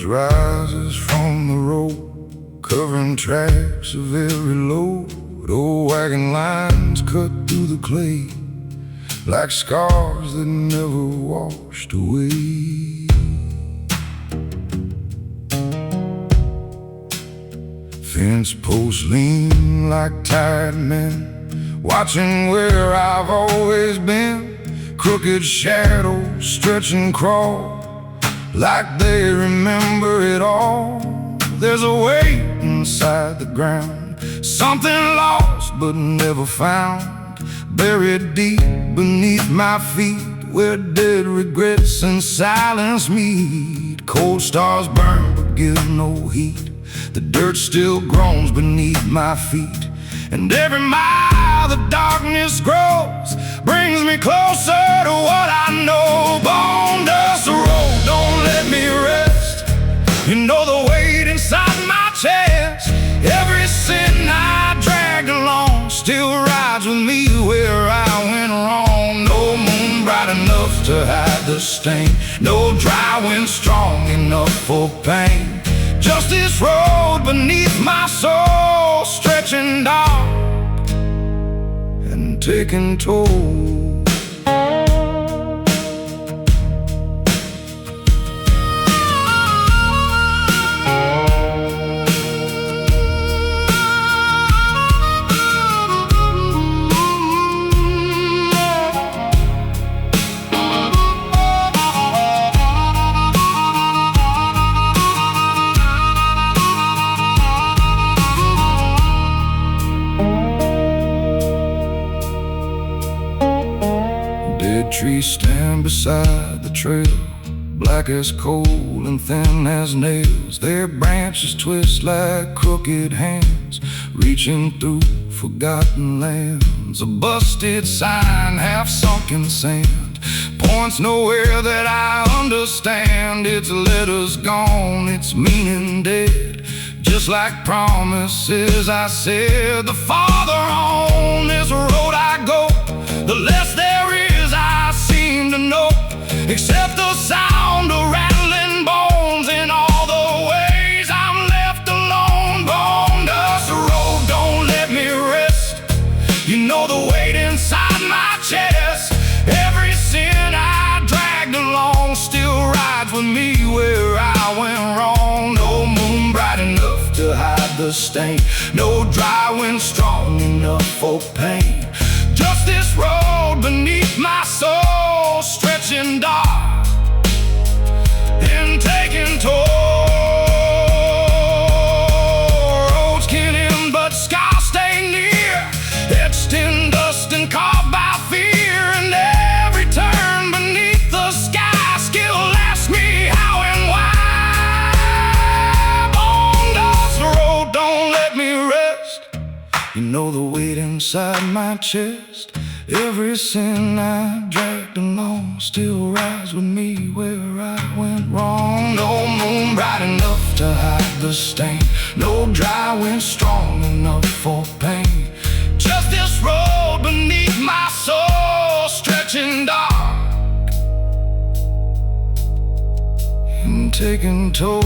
rises from the road, covering tracks of every load. Old wagon lines cut through the clay, like scars that never washed away. Fence posts lean like tired men, watching where I've always been. Crooked shadows stretch and crawl, like they remember it all. There's a weight inside the ground, something lost but never found, buried deep beneath my feet, where dead regrets and silence meet. Cold stars burn but give no heat, the dirt still groans beneath my feet. And every mile the darkness grows brings me closer to what I know. Bone dust road, don't let me rest. You know the weight inside my chest. Every sin I dragged along still rides with me where I went wrong. No moon bright enough to hide the stain, no dry wind strong enough for pain. Just this road beneath my soul, stretching dark and taking toll. Dead trees stand beside the trail, black as coal and thin as nails. Their branches twist like crooked hands, reaching through forgotten lands. A busted sign, half sunk in sand, points nowhere that I understand. Its letters gone, its meaning dead, just like promises I said. The farther on this road I go, the less there is I seem to know, except the sound of rattling bones in all the ways I'm left alone. Bone dust road, don't let me rest. You know the weight inside my chest. Every sin I dragged along still rides with me where I went wrong. No moon bright enough to hide the stain, no dry wind strong enough for pain. Just this road beneath my soul, stretching dark and taking toll. Roads can't end, but scars stay near, etched in dust and carved by fear. And every turn beneath the sky still asks me how and why. Bone dust road, don't let me rest. You know the weight inside my chest. Every sin I dragged along still rides with me where I went wrong. No moon bright enough to hide the stain, no dry wind strong enough for pain. Just this road beneath my soul, stretching dark and taking toll.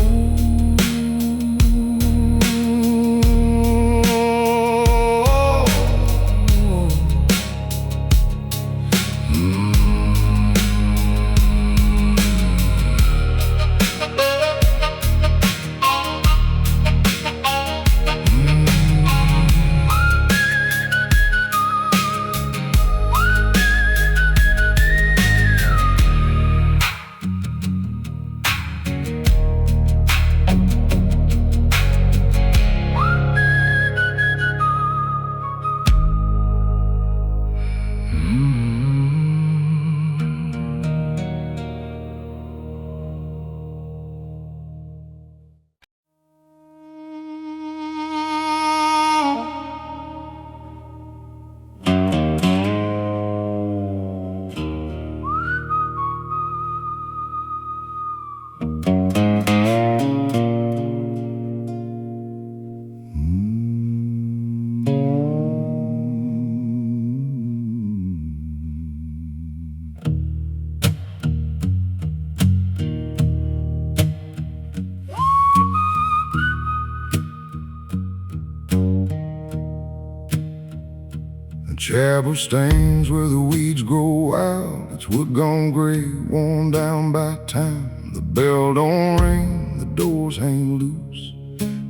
Chapel stains where the weeds grow wild. It's wood gone gray, worn down by time. The bell don't ring, the doors hang loose,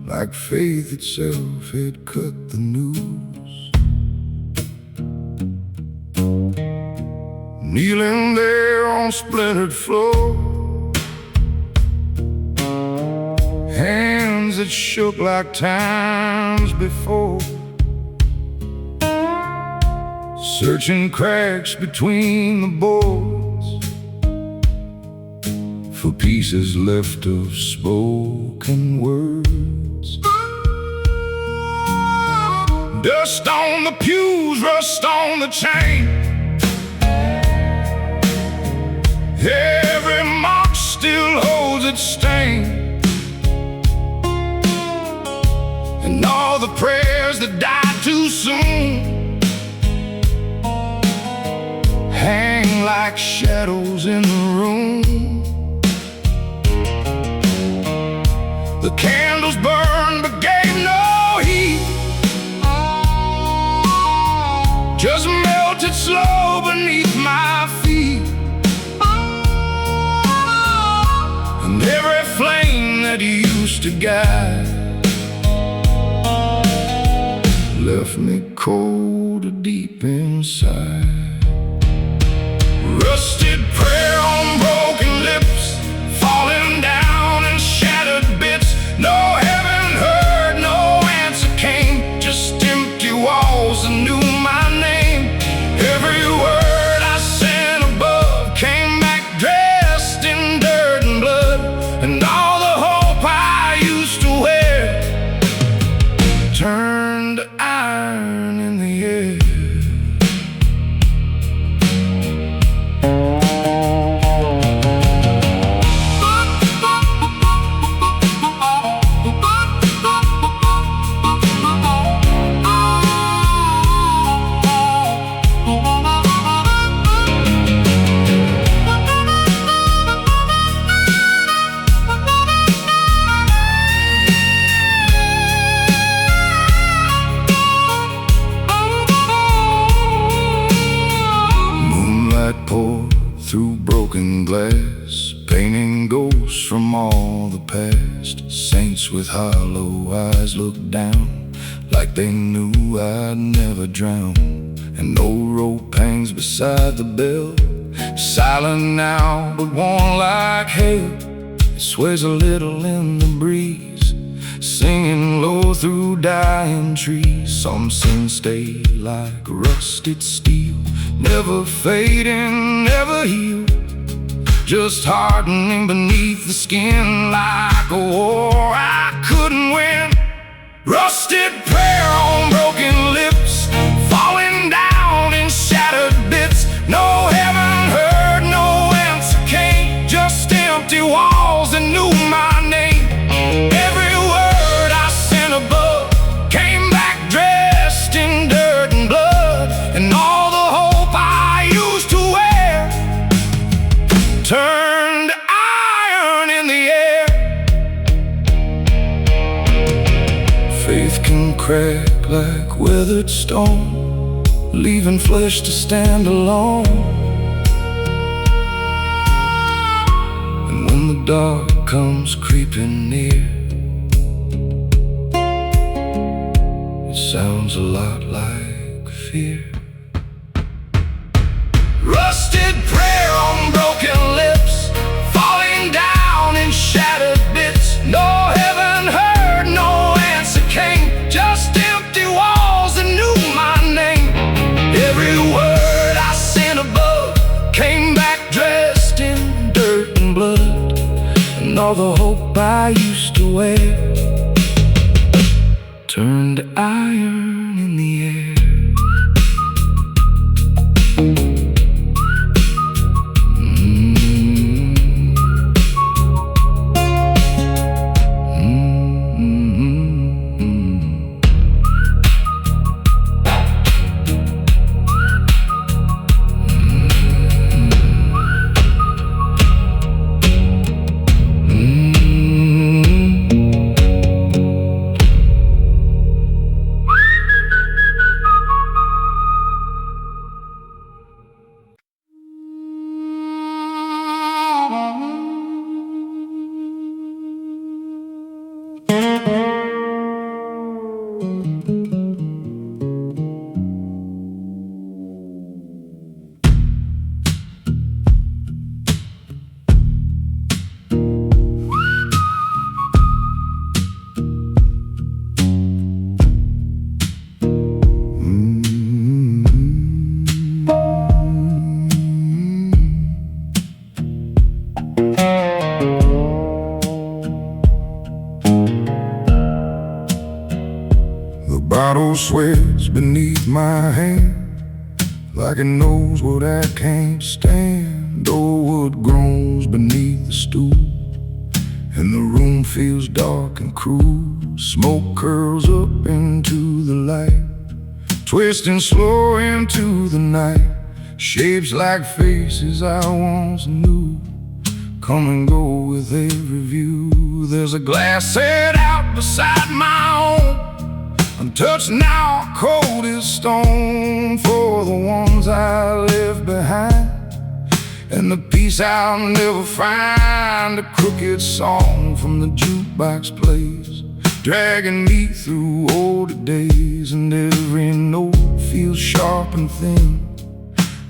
like faith itself had cut the noose. Kneeling there on splintered floor, hands that shook like times before, searching cracks between the boards for pieces left of spoken words. Dust on the pews, rust on the chain. Every mark still holds its stain, and all the prayers that died too soon hang like shadows in the room. The candles burned but gave no heat, just melted slow beneath my feet. And every flame that used to guide left me cold deep inside. Rusted prayer on broken lips, falling down in shattered bits. No heaven heard, no answer came, just empty walls that knew my name. Every word I sent above came back dressed in dirt and blood, and all the hope I used to wear turned to iron in the air. Poured through broken glass, painting ghosts from all the past. Saints with hollow eyes looked down, like they knew I'd never drown. And no rope hangs beside the bell, silent now but warm like hail. It sways a little in the breeze, singing low through dying trees. Some sins stay like rusted steel, never fading, never heal, just hardening beneath the skin like a war I couldn't win. Rusted prayer on broken lips, falling down in shattered bits. No heaven heard, no answer came, just empty walls that knew my name. Every word I sent above came back dressed in dirt and blood, and all the hope I used to wear turned iron in the air. Faith can crack like weathered stone, leaving flesh to stand alone. And when the dark comes creeping near, it sounds a lot like fear. Rusted prayer on broken lips, falling down in shattered bits. No heaven heard, no answer came, just empty walls that knew my name. Every word I sent above came back dressed in dirt and blood, and all the hope I used to wear turned to iron in the air. bottle sweats beneath my hand, like it knows what I can't stand. Oh, what groans beneath the stool, and the room feels dark and cruel. Smoke curls up into the light, twisting slow into the night. Shapes like faces I once knew, come and go with every view. There's a glass set out beside my own, untouched now, cold as stone, for the ones I left behind, and the peace I'll never find. A crooked song from the jukebox plays, dragging me through older days, and every note feels sharp and thin,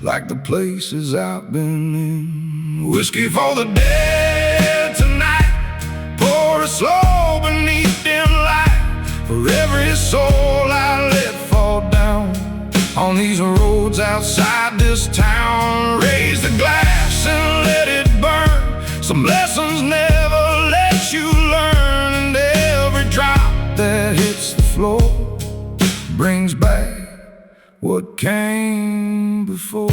like the places I've been in. Whiskey for the dead tonight, pour it slow beneath dim light, for every soul I let fall down on these roads outside this town. Raise the glass and let it burn, some lessons never let you learn, and every drop that hits the floor brings back what came before.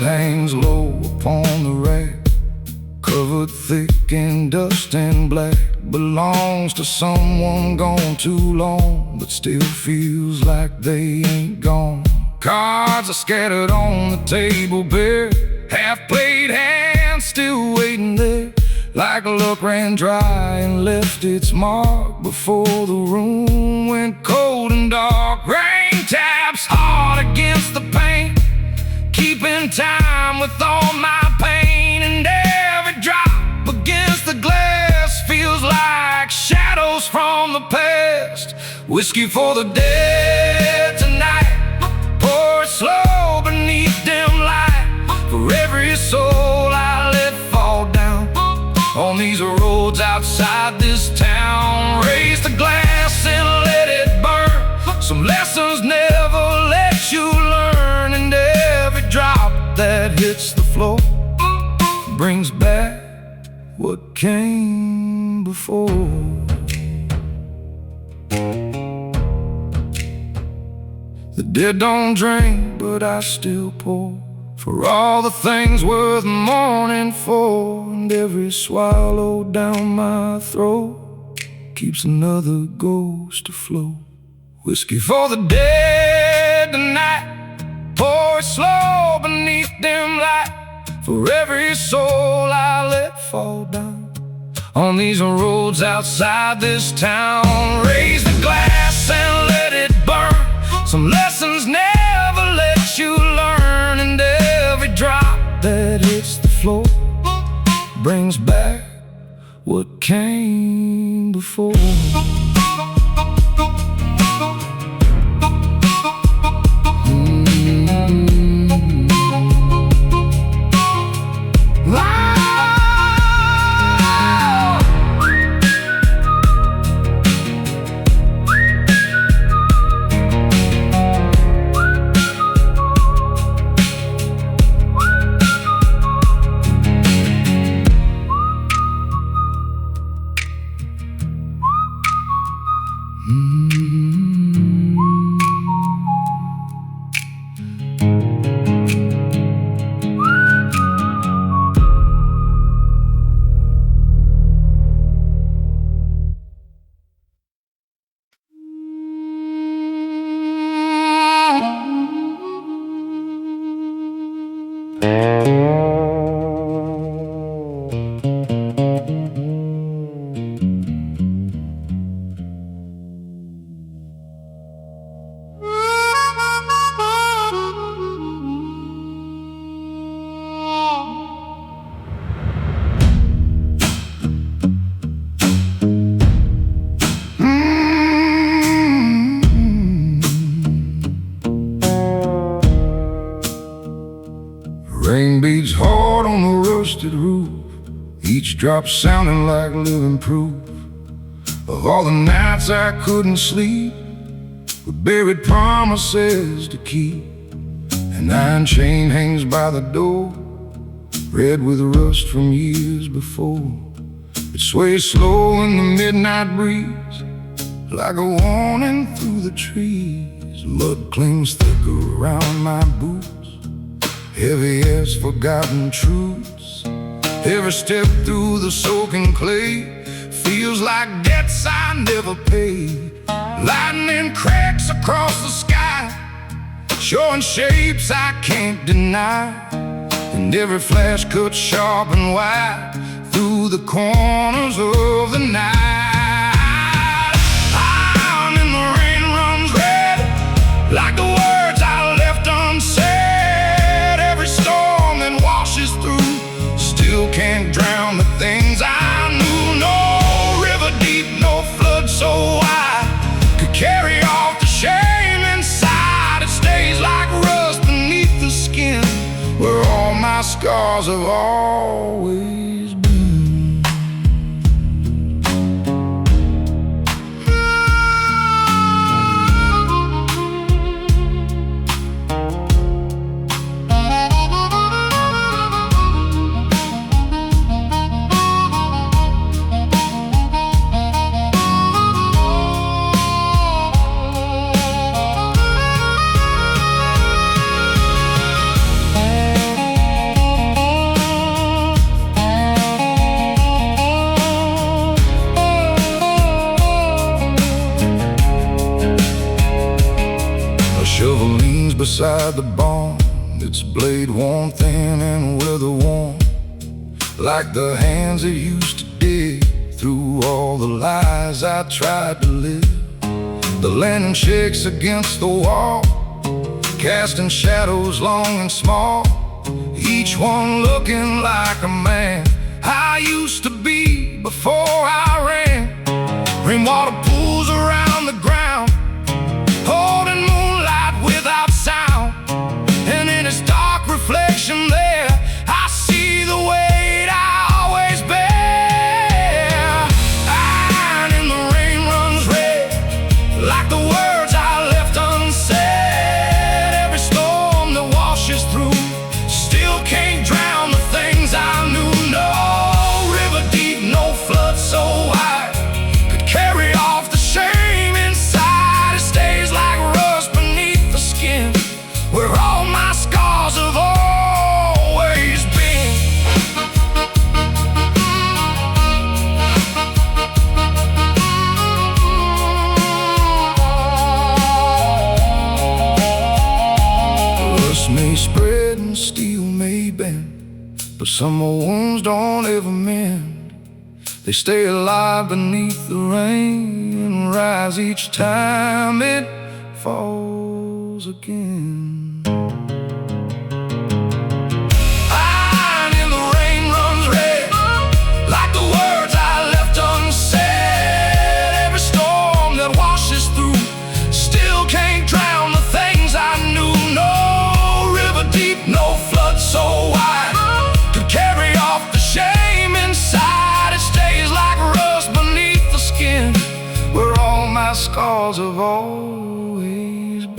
Hangs low upon the rack, covered thick in dust and black. Belongs to someone gone too long, but still feels like they ain't gone. Cards are scattered on the table bare, half-played hands still waiting there, like luck ran dry and left its mark before the room went cold and dark. Rain taps hard against the paint, keeping time with all my pain, and every drop against the glass feels like shadows from the past. Whiskey for the dead tonight, pour it slow beneath dim light, for every soul I let fall down on these roads outside this town. Raise the glass and let it burn, some lessons never let you learn, and every drop that hits the floor brings back what came before. The dead don't drink, but I still pour, for all the things worth mourning for, and every swallow down my throat keeps another ghost afloat. Whiskey for the dead tonight, pour it slow beneath dim light, for every soul I let fall down on these roads outside this town. Raise the glass and let it burn, some lessons never let you learn, and every drop that hits the floor brings back what came before. drops sounding like living proof of all the nights I couldn't sleep, with buried promises to keep. An iron chain hangs by the door, red with rust from years before. It sways slow in the midnight breeze, like a warning through the trees. Mud clings thicker around my boots, heavy as forgotten truths. Every step through the soaking clay feels like debts I never paid. Lightning cracks across the sky, showing shapes I can't deny, and every flash cuts sharp and wide through the corners of the night. Iron in the rain runs red, like the words I left unsaid. Every storm that washes through still can't drown the things I knew. No river deep, no flood so wide could carry off the shame inside. It stays like rust beneath the skin, where all my scars have always been. Shovel leans beside the barn, its blade worn thin and weather-worn, like the hands that used to dig through all the lies I tried to live. The lantern shakes against the wall, casting shadows long and small, each one looking like a man I used to be before I ran. Rainwater pools around the ground, holding moonlight without sound, and in its dark reflection there I see the weight I always bear. Iron in the rain runs red, like the words I left unsaid. Every storm that washes through still can't drown the things I knew. No river deep, no flood so wide could carry off the shame inside. It stays like rust beneath the skin, where all my scars have always been. Rust may spread and steel may bend, but some wounds don't ever mend. They stay alive beneath the rain and rise each time it falls again. Iron in the rain runs red, like the words I left unsaid. Every storm that washes through still can't drown the things I knew. No river deep, no flood so wide could carry off the shame inside. It stays like rust beneath the skin, where all my scars have always been.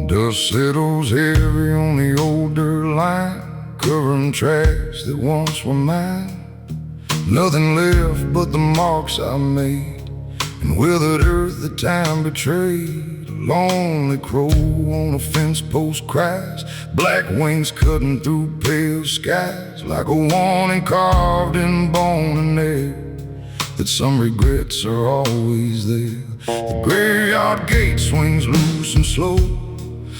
Dust settles heavy on the older line, covering tracks that once were mine. Nothing left but the marks I made, and withered earth that time betrayed. A lonely crow on a fence post cries, black wings cutting through pale skies, like a warning carved in bone and nail, that some regrets are always there. The graveyard gate swings loose and slow,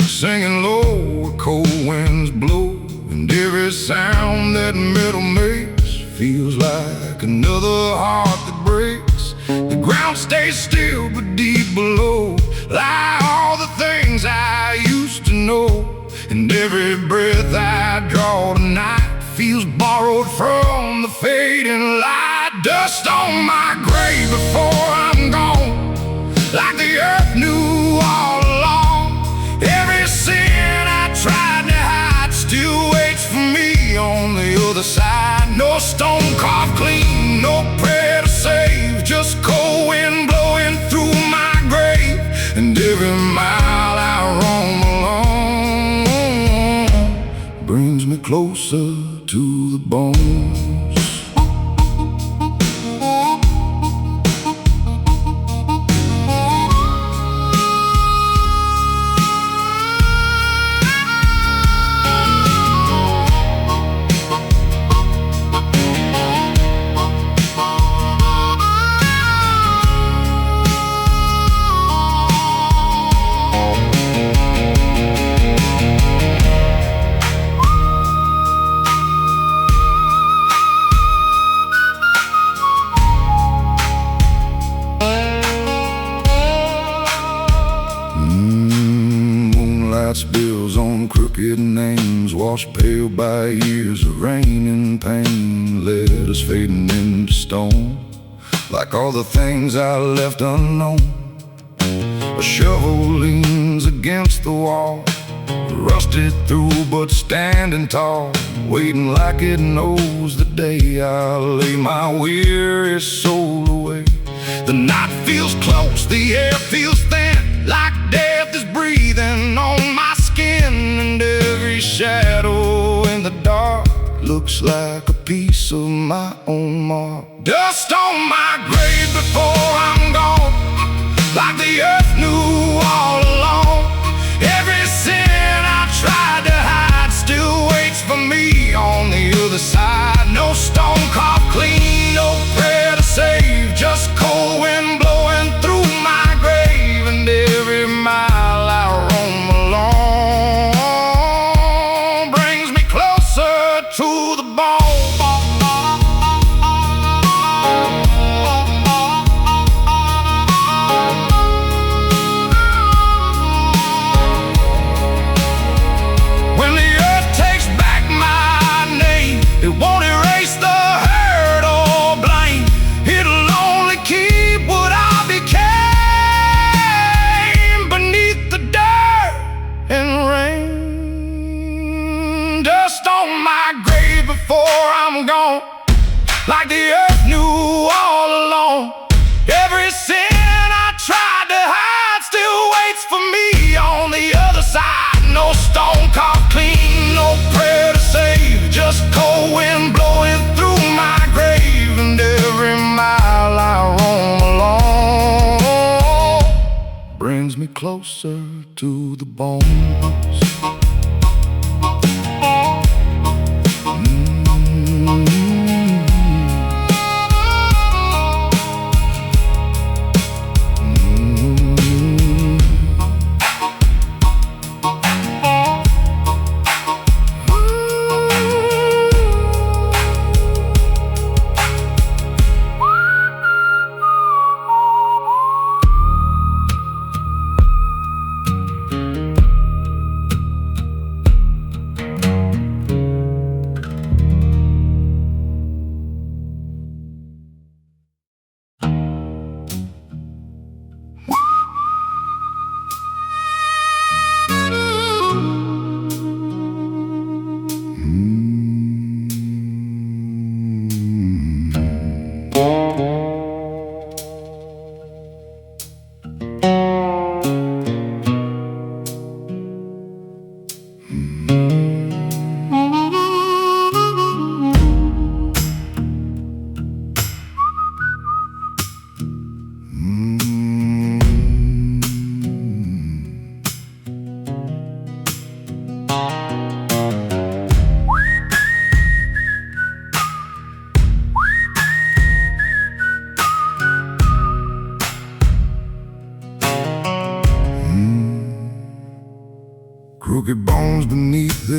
singing low where cold winds blow, and every sound that metal makes feels like another heart that breaks. The ground stays still but deep below lie all the things I used to know, and every breath I draw tonight feels borrowed from the fading light. Dust on my grave before I'm gone, like the earth knew all along. Every sin I tried to hide still waits for me on the other side. No stone carved clean, no prayer to save, just cold wind blowing through my grave. And every mile I roam along brings me closer to the bones. Spills on crooked names, washed pale by years of rain and pain, letters fading into stone, like all the things I left unknown. A shovel leans against the wall, rusted through but standing tall, waiting like it knows the day I lay my weary soul away. The night feels close, the air feels thin, like death is breathing on my skin, and every shadow in the dark looks like a piece of my own mark. Dust on my grave before I'm gone, like the earth knew all along. Every sin I tried to hide still waits for me on the other side. No stone carved clean, no prayer to save, just cold wind blowing through my grave. And every mile I roam along brings me closer to the bone. When the earth takes back my name, it won't erase the hurt or blame. It'll only keep what I became beneath the dirt and rain. Dust on my grave before I'm gone, like the earth knew all along. Every sin I tried to hide still waits for me on the other side. No stone carved clean, no prayer to save, just cold wind blowing through my grave. And every mile I roam along brings me closer to the bones.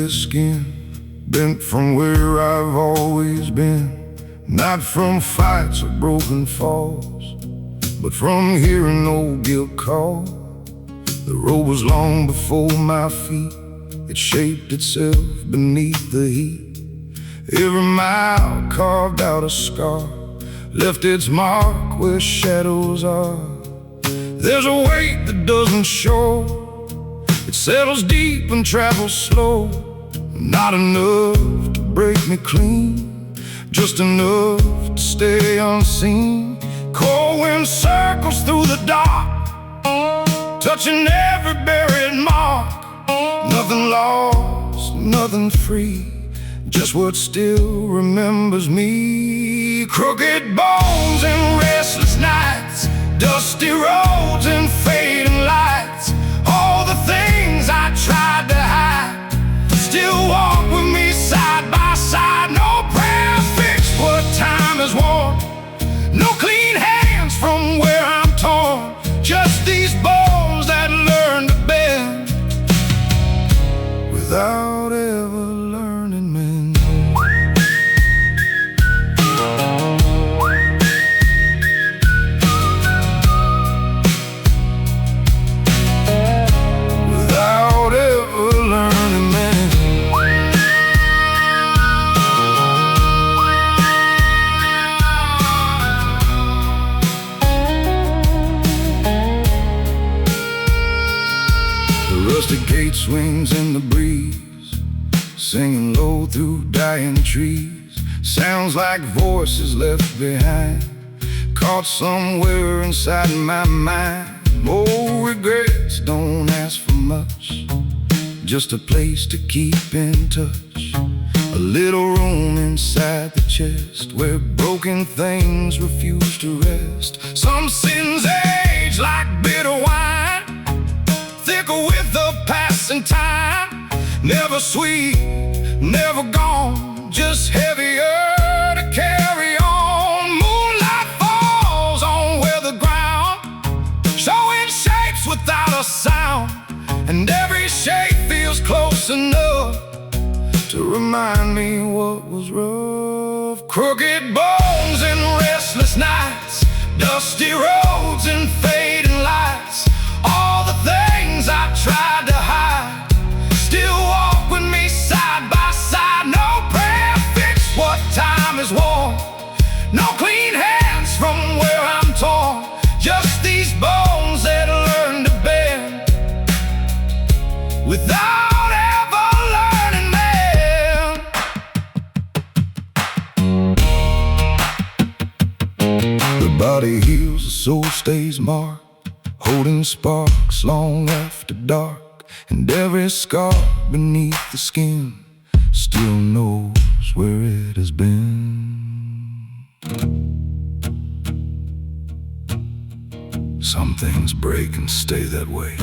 this skin, bent from where I've always been. Not from fights or broken falls, but from hearing no guilt call. The road was long before my feet, it shaped itself beneath the heat. Every mile carved out a scar, left its mark where shadows are. There's a weight that doesn't show, it settles deep and travels slow. Not enough to break me clean, just enough to stay unseen. Cold wind circles through the dark, touching every buried mark. Nothing lost, nothing free, just what still remembers me. Crooked bones and restless nights, dusty roads and fading lights. All the things I tried to hide still walk with me side by side. No prayer fixed what time has worn, no clean hands from where I'm torn. Just these bones that learn to bend without ever learning men. Without ever learning men. The rusted gate swings in the breeze, singing low through dying trees. Sounds like voices left behind, caught somewhere inside my mind. Oh, regrets don't ask for much, just a place to keep in touch. A little room inside the chest where broken things refuse to rest. Some sins age like bitter wine, thicker with the passing time. Never sweet, never gone, just heavier to carry on. Moonlight falls on weathered ground, showing shapes without a sound. And every shape feels close enough to remind me what was rough. Crooked bones and restless nights, dusty roads and fading lights. All the things I tried to hide still walk with me side by side. No prayer fixed what time is worn, no clean hands from where I'm torn. Just these bones that learn to bend without ever learning men. The body heals, the soul stays marked, holding sparks long after dark. And every scar beneath the skin still knows where it has been. Some things break and stay that way.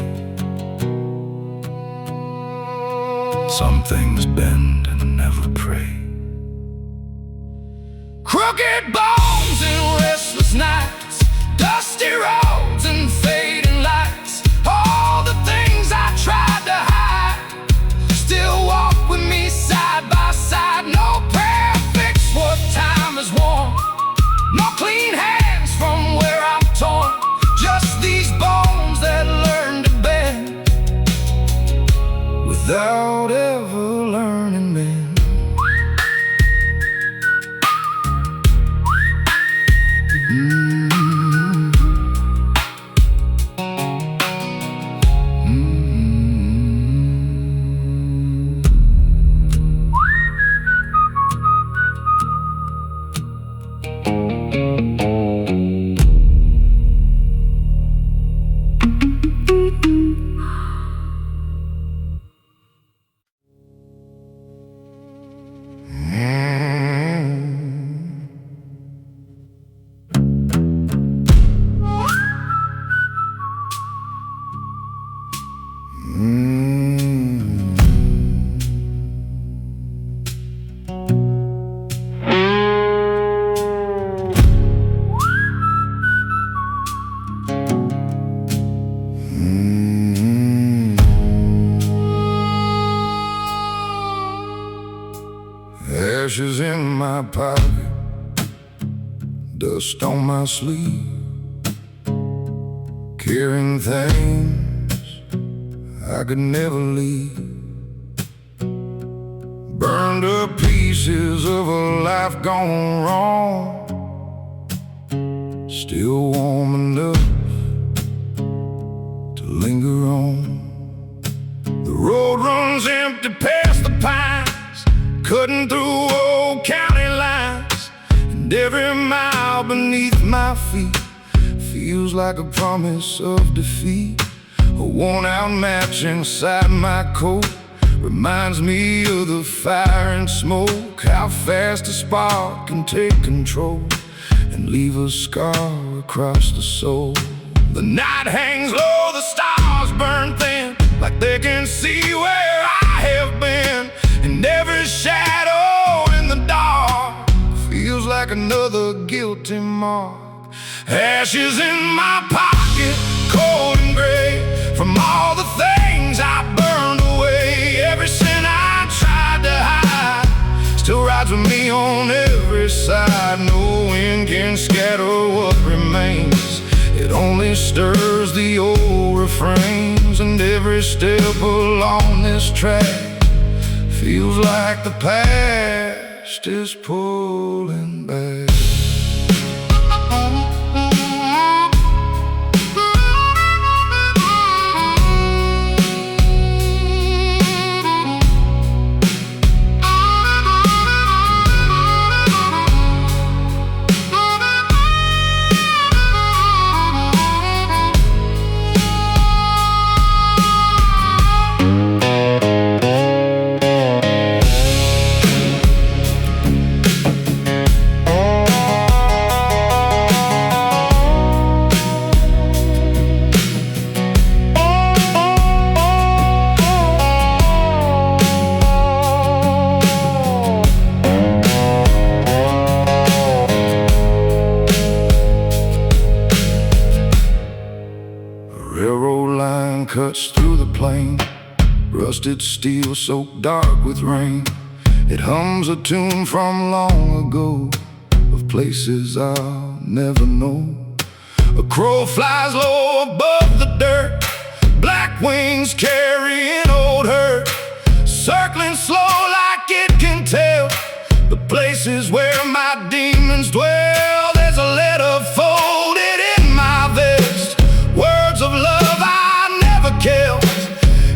Some things bend and never pray. Crooked bones and restless nights, dusty roads and fading lights. All the things I tried to hide still walk with me side by side. No prayer fixed what time has worn, no clean hands from where I'm torn. Just these bones that learn to bend without ever learning men. Mm-hmm. pocket, dust on my sleeve, carrying things I could never leave. Burned up pieces of a life gone wrong, still warm enough to linger on. The road runs empty past the pines, cutting through old county lines, and every mile beneath my feet feels like a promise of defeat. A worn-out match inside my coat reminds me of the fire and smoke, how fast a spark can take control and leave a scar across the soul. The night hangs low, the stars burn thin, like they can see where I have been, and every shadow in the dark feels like another guilty mark. Ashes in my pocket, cold and gray, from all the things I burned away. Every sin I tried to hide still rides with me on every side. No wind can scatter what remains, it only stirs the old refrains. And every step along this track feels like the past is pulling back. Railroad line cuts through the plain, rusted steel soaked dark with rain. It hums a tune from long ago, of places I'll never know. A crow flies low above the dirt, black wings carrying old hurt, circling slow like it can tell the places where my demons dwell. There's a letter folded in my vest, words of love I never kept,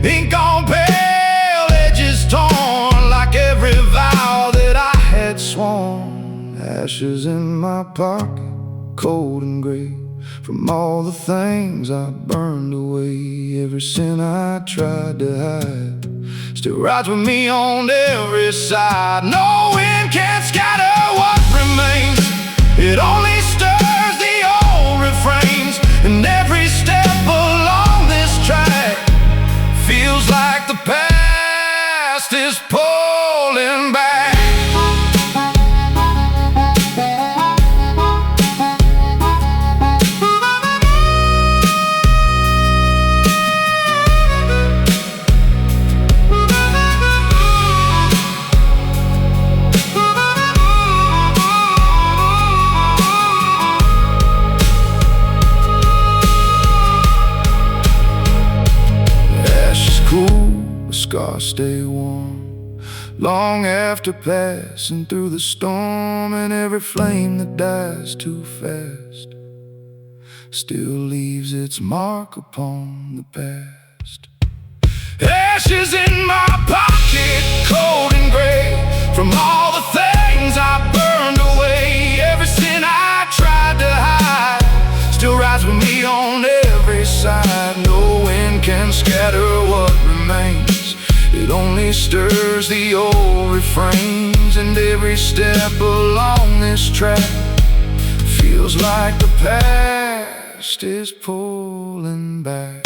ink on pale, edges torn like every vow that I had sworn. Ashes in my pocket, cold and gray, from all the things I burned away. Every sin I tried to hide still rides with me on every side. No wind can scatter what remains, it only stirs the old refrains. And every step along this track feels like the past is pulling back. Scars stay warm long after passing through the storm, and every flame that dies too fast still leaves its mark upon the past. Ashes in my pocket, cold and gray, from all the things I burned away. Every sin I tried to hide still rides with me on every side. No wind can scatter what remains, it only stirs the old refrains. And every step along this track feels like the past is pulling back.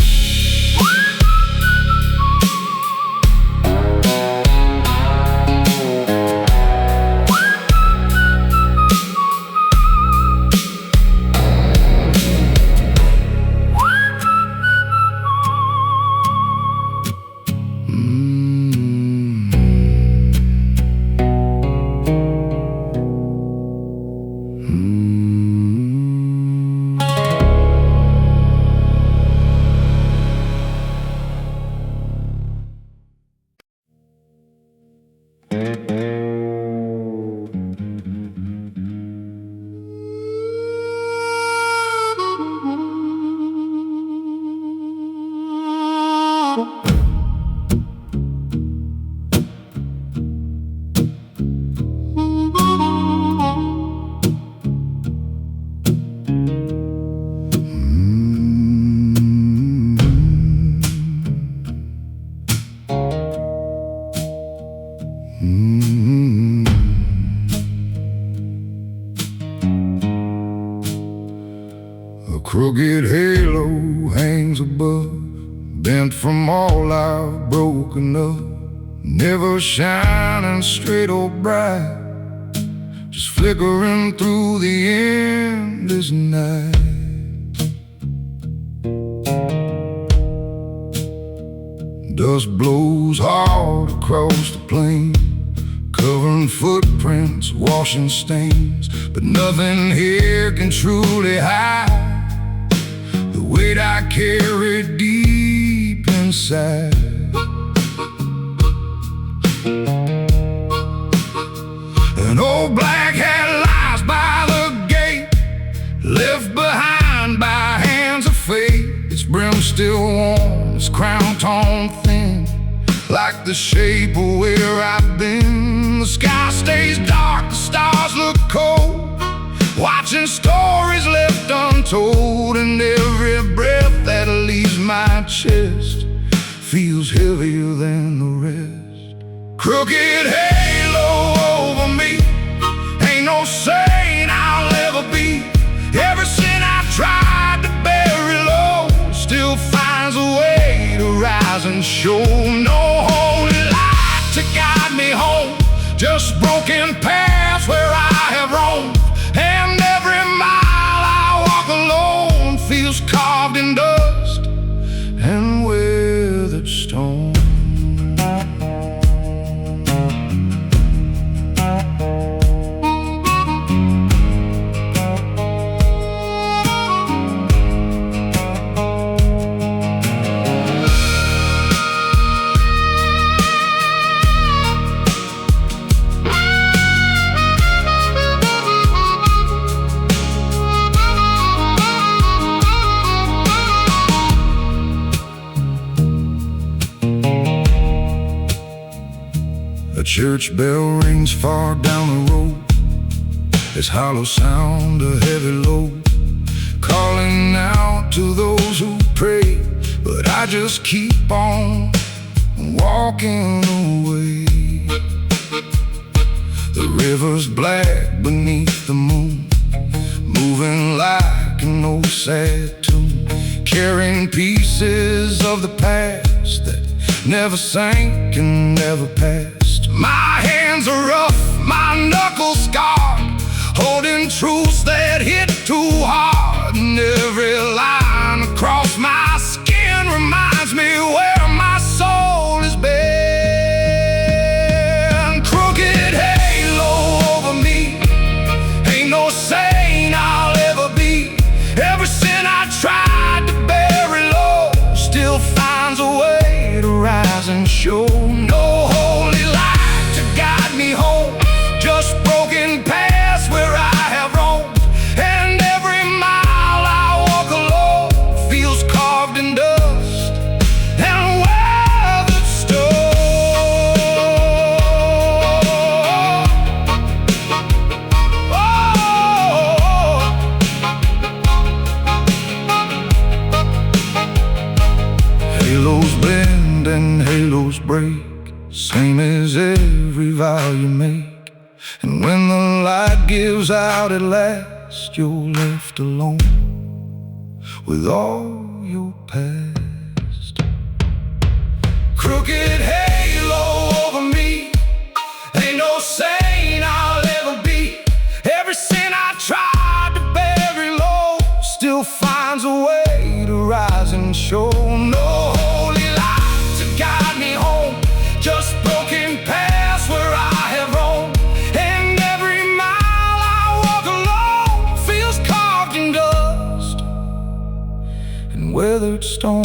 A crooked halo hangs above, bent from all I've broken up, never shining straight or bright, just flickering through the endless night. Dust blows hard across the plain, covering footprints, washing stains, but nothing here can truly hide the weight I carry deep inside. An old black hat lies by the gate, left behind by hands of fate. Its brim still warm, its crown torn thin, like the shape of where I've been. The sky stays dark, the stars look cold, watching stories left untold, and every breath that leaves my chest feels heavier than the rest. Crooked halo over me, ain't no saint I'll ever be. Every sin I tried to bury low still finds a way to rise and show. No holy light to guide me home, just broken paths where I have roamed, and every mile I walk alone feels carved in dust and weathered stone. A church bell rings far down the road, its hollow sound a heavy load, calling out to those who pray, but I just keep on walking away. The river's black beneath the moon, moving like an old sad tune, carrying pieces of the past that never sank and never passed. My hands are rough, my knuckles scarred, holding truths that hit too hard, and every line across my skin reminds me where my soul has been. Crooked halo over me, ain't no saint I'll ever be. Every sin I tried to bury low still finds a way to rise and show. No holy light to guide me home, just broken paths where I have roamed, and every mile I walk alone feels carved in dust and weathered stone. Halos bend and halos break, same as every vow you make. And when the light gives out at last, you're left alone with all your past. Crooked halo over me, ain't no saint I'll ever be. Every sin I tried to bury low still finds a way to rise and show. No holy light to guide me home, just broken paths where I have roamed, and every mile I walk alone and weathered stone.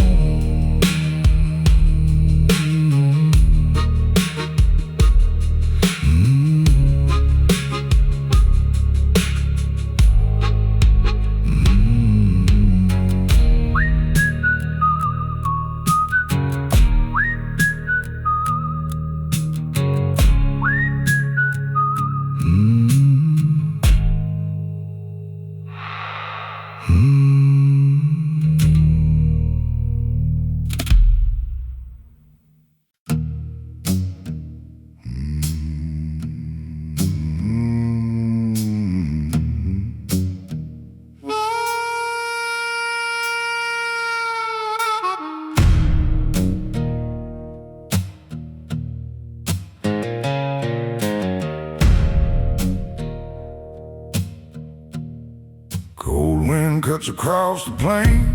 Cold wind cuts across the plain,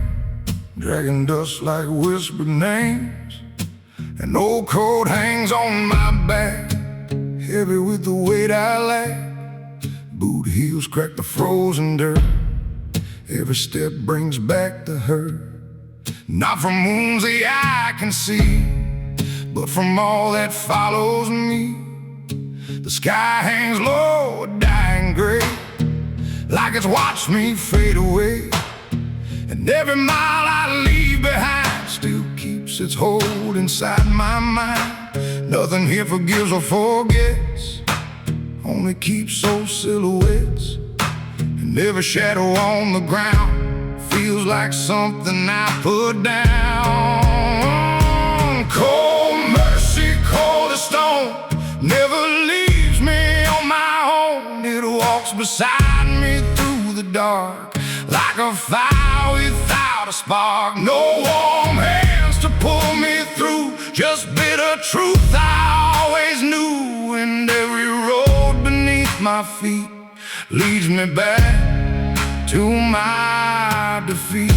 dragging dust like whispered names. An old coat hangs on my back, heavy with the weight I lack. Boot heels crack the frozen dirt, every step brings back the hurt. Not from wounds the eye can see, but from all that follows me. The sky hangs low, dying gray, like it's watched me fade away. And every mile I leave behind still keeps its hold inside my mind. Nothing here forgives or forgets, only keeps those silhouettes. And every shadow on the ground feels like something I put down. Cold mercy, cold as stone, never leaves me on my own. It walks beside me through the dark, like a fire without a spark. No warm hands to pull me through, just bitter truth I always knew. And every road beneath my feet leads me back to my defeat.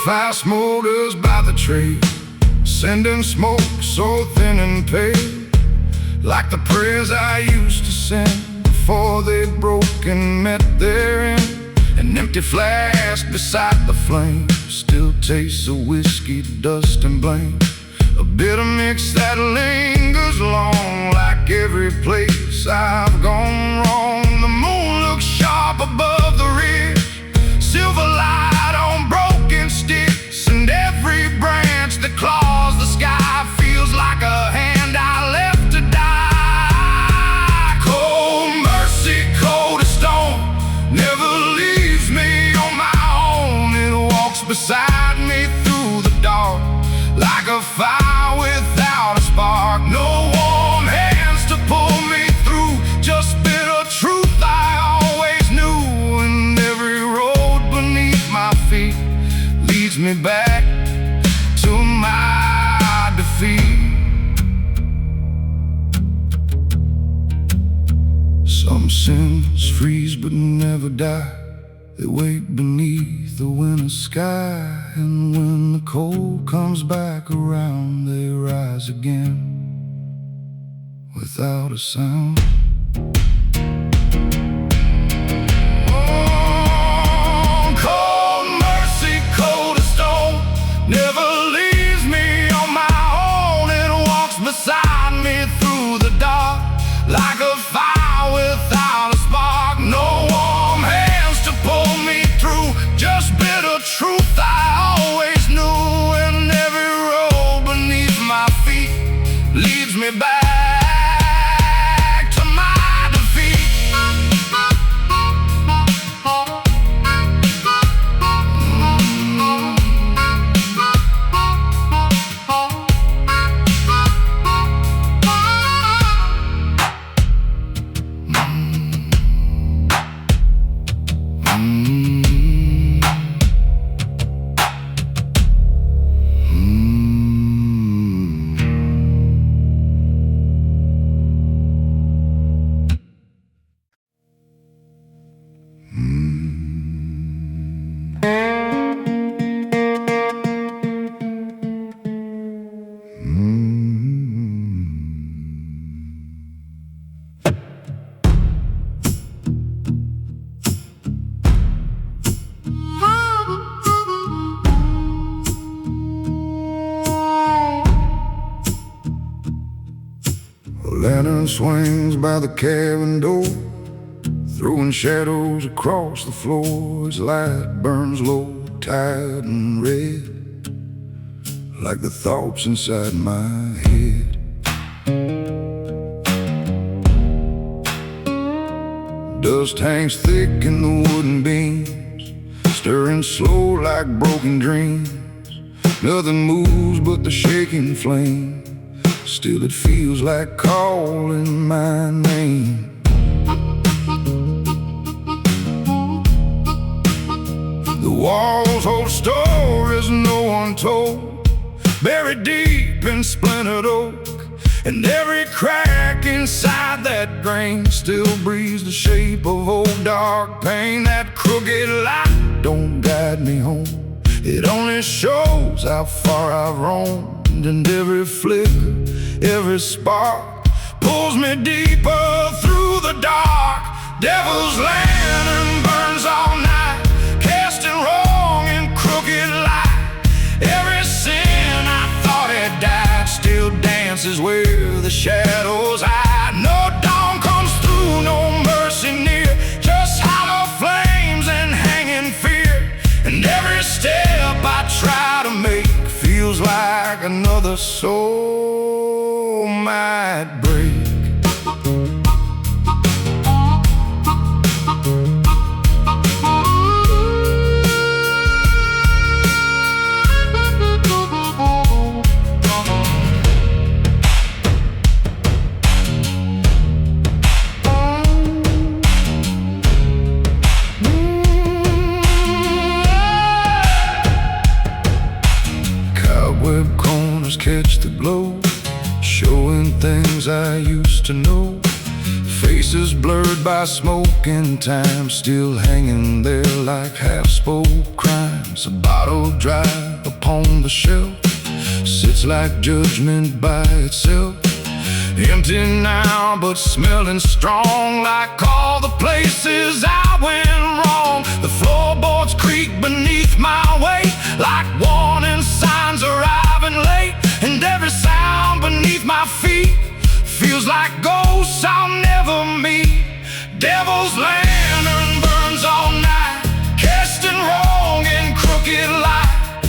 Fire smolders by the tree, sending smoke so thin and pale, like the prayers I used to send before they broke and met their end. An empty flask beside the flame still tastes of whiskey, dust and blame. A bitter mix that lingers long, like every place I've gone wrong. The moon looks sharp above the ridge, silver light on broken sticks, and every branch that claws the sky feels like a hand I left to die. Cold mercy, cold as stone, never leaves me on my own. It walks beside me through the dark, like a fire without a spark. No warm hands to pull me through, just bitter truth I always knew. And every road beneath my feet leads me back to my defeat. Some sins freeze but never die, they wait beneath the winter sky. And when the cold comes back around, they rise again without a sound. Oh, cold mercy, cold as stone, never leaves me on my own. It walks beside me through the dark, like a fire without a spark. No warm hands to pull me through, just bitter truth I always knew. And every road beneath my feet leads me back to my defeat. A lantern swings by the cabin door, throwing shadows across the floor. Its light burns low, tight and red, like the thoughts inside my head. Dust hangs thick in the wooden beams, stirring slow like broken dreams. Nothing moves but the shaking flame, still it feels like calling my name. The walls hold stories no one told, buried deep in splintered oak. And every crack inside that grain still breathes the shape of old dark pain. That crooked light don't guide me home, it only shows how far I've roamed. And every flicker, every spark pulls me deeper through the dark. Devil's lantern burns all night, casting wrong and crooked light. Every sin I thought had died still dances where the shadows hide. No dawn comes through, no mercy near, just hollow flames and hanging fear. And every step I try to make feels like another soul might break. Catch the glow, showing things I used to know. Faces blurred by smoke and time, still hanging there like half-spoke crimes. A bottle dry upon the shelf sits like judgment by itself, empty now but smelling strong, like all the places I went wrong. The floorboards creak beneath my weight, like warning signs arriving late. And every sound beneath my feet feels like ghosts I'll never meet. Devil's lantern burns all night, casting wrong and crooked light.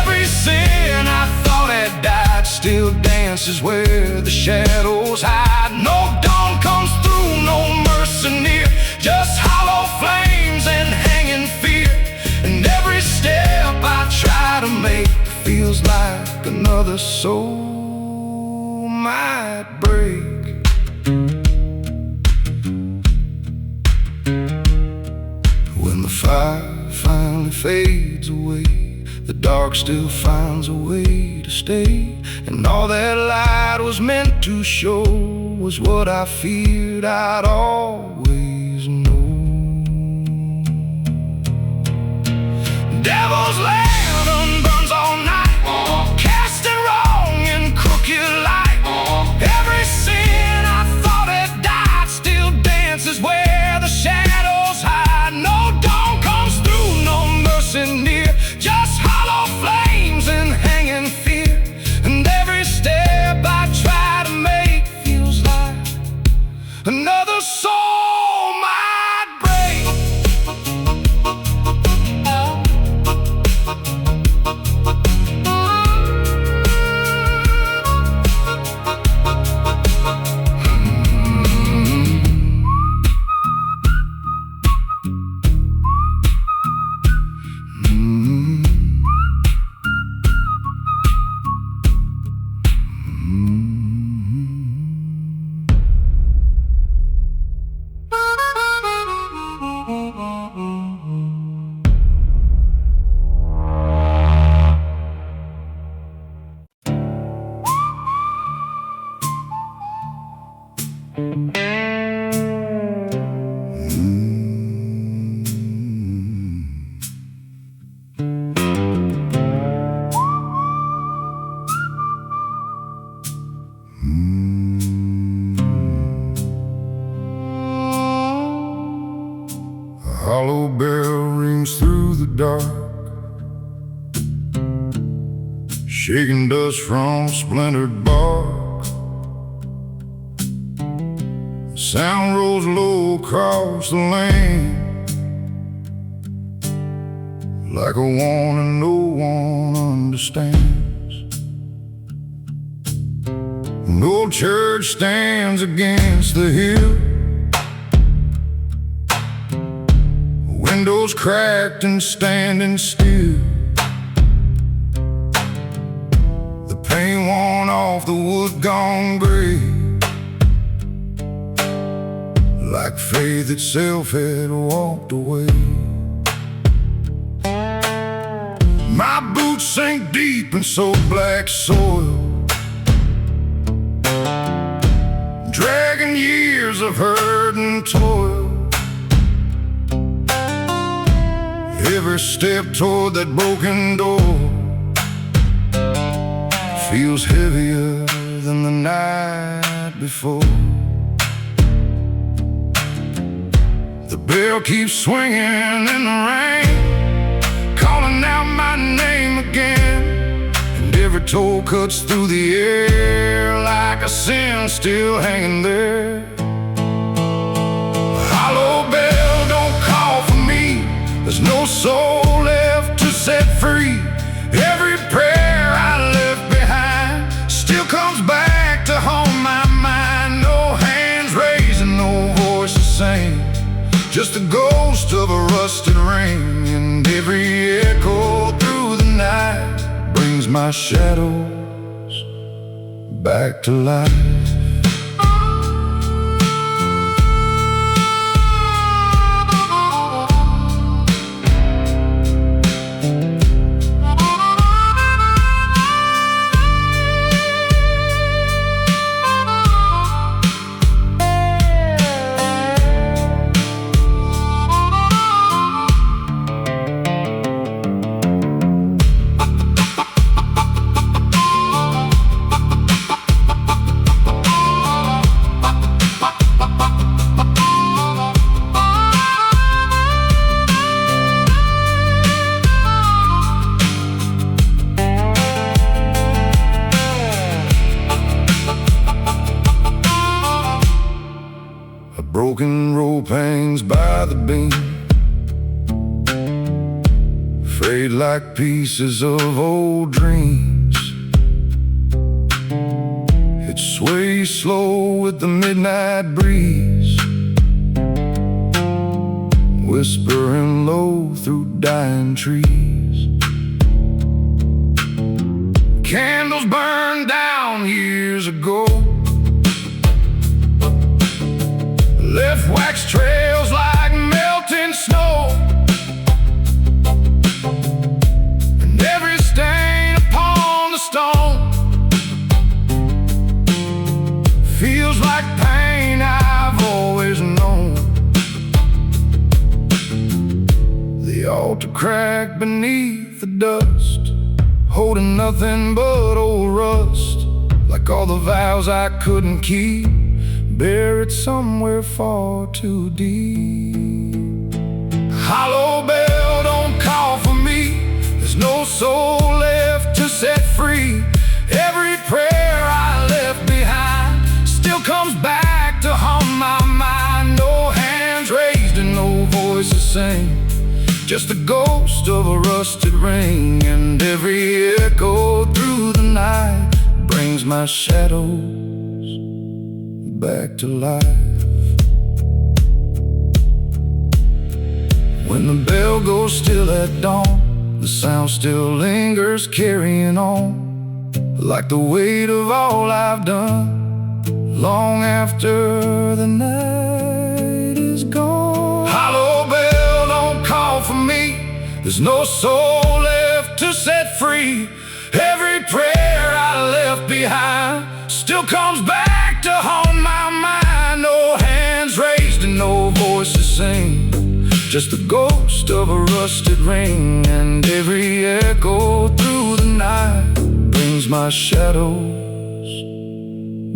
Every sin I thought had died still dances where the shadows hide. No dawn comes through, no mercy near, just hollow flames and hanging fear. And every step I try to make feels like another soul might break. When the fire finally fades away, the dark still finds a way to stay. And all that light was meant to show was what I feared I'd always know. Devil's lantern burns all night, casting wrong and crooked light. Every sin I thought had died still dances where the shadows hide. No dawn comes through, no mercy near, just hollow flames and hanging fear. And every step I try to make feels like another soul might break. hollow bell rings through the dark, shaking dust from splintered bark. Sound rolls low across the lane, like a warning no one understands. An old church stands against the hill, windows cracked and standing still. The paint worn off, the wood gone gray, like faith itself had walked away. My boots sink deep in so black soil, dragging years of hurt and toil. Every step toward that broken door feels heavier than the night before. The bell keeps swinging in the rain, calling out my name again, and every toll cuts through the air like a sin still hanging there. Hollow bell, don't call for me, there's no soul left to set free. Every prayer I left behind still comes back to haunt my mind. No hands raised and no voices saying, just the ghost of a rusted ring. And every echo through the night brings my shadows back to life. Broken rope hangs by the beam, frayed like pieces of old dreams. It sways slow with the midnight breeze, whispering low through dying trees. Candles burned down years ago, left wax trails like melting snow, and every stain upon the stone feels like pain I've always known. The altar cracked beneath the dust, holding nothing but old rust, like all the vows I couldn't keep, buried somewhere far too deep. Hollow bell, don't call for me, there's no soul left to set free. Every prayer I left behind still comes back to haunt my mind. No hands raised and no voices sing, just the ghost of a rusted ring. And every echo through the night brings my shadows back to life. When the bell goes still at dawn, the sound still lingers, carrying on, like the weight of all I've done, long after the night is gone. Hollow bell, don't call for me, there's no soul left to set free. Every prayer I left behind still comes back to haunt my mind. No hands raised and no voices sing, just the ghost of a rusted ring. And every echo through the night brings my shadows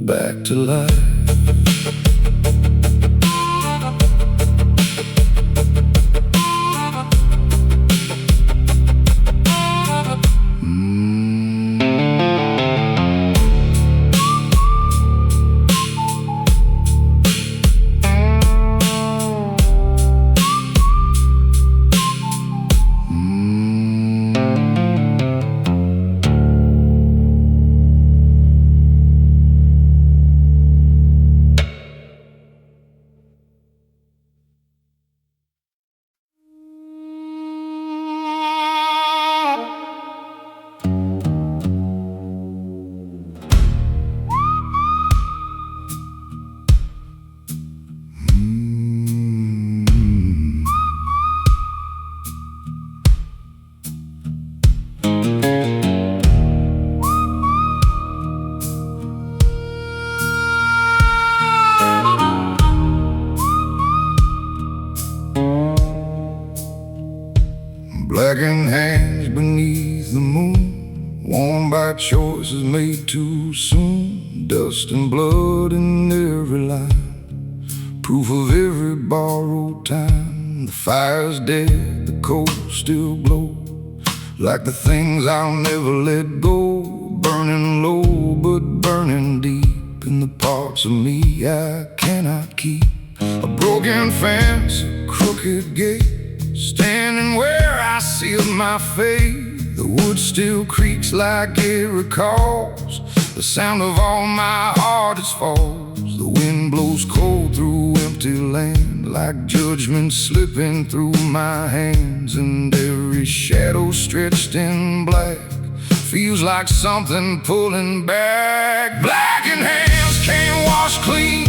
back to life. blood in every line, proof of every borrowed time. The fire's dead, the coals still glow, like the things I'll never let go. Burning low, but burning deep in the parts of me I cannot keep. A broken fence, a crooked gate, standing where I sealed my fate. The wood still creaks like it recalls the sound of all my hardest falls. The wind blows cold through empty land, like judgment slipping through my hands. And every shadow stretched in black feels like something pulling back. Blackened hands can't wash clean,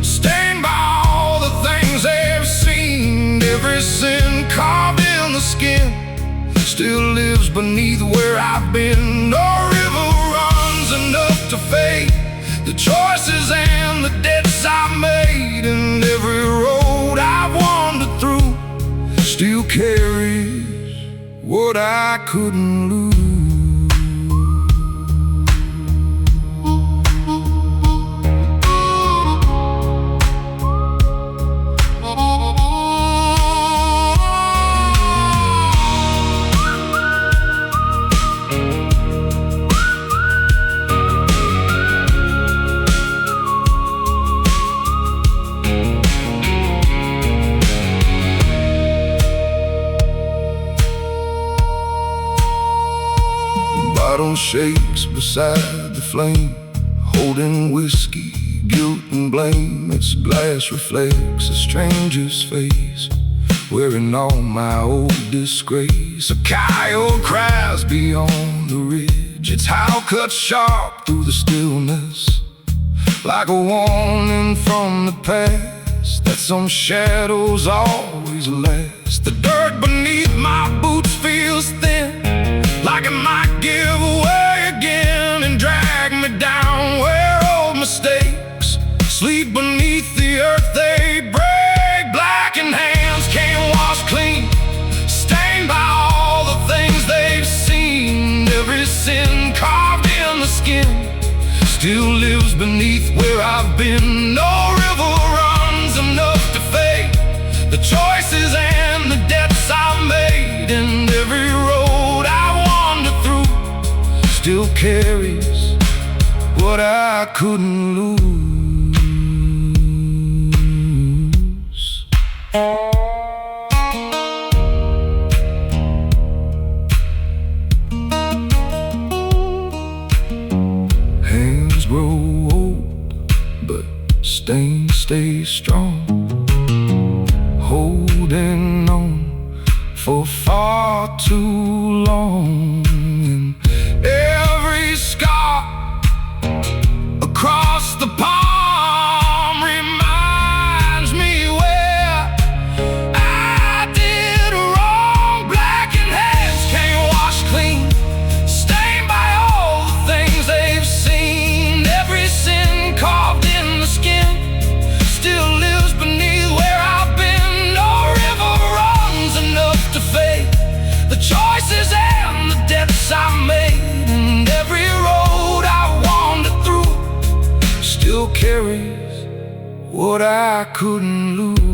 stained by all the things they've seen. Every sin carved in the skin still lives beneath where I've been. No river runs enough to fade the choices and the debts I made. And every road I've wandered through still carries what I couldn't lose. Bottle shakes beside the flame, holding whiskey, guilt and blame. Its glass reflects a stranger's face, wearing all my old disgrace. A coyote cries beyond the ridge, its howl cuts sharp through the stillness, like a warning from the past that some shadows always last. The dirt beneath my boots feels thin, like it might give away again and drag me down where old mistakes sleep beneath the earth they break. Blackened hands can't wash clean, stained by all the things they've seen. Every sin carved in the skin still lives beneath where I've been. No river runs enough to fade the choices and the debts I made. And every road I still carries what I couldn't lose. Hands grow old, but stains stay strong, holding on for far too long. Every scar across the palm reminds me where I did wrong. Blackened hands can't wash clean, stained by all the things they've seen. Every sin carved in the skin still lives beneath where I've been. No river runs enough to fade the choices and the debts I made. Still carries what I couldn't lose.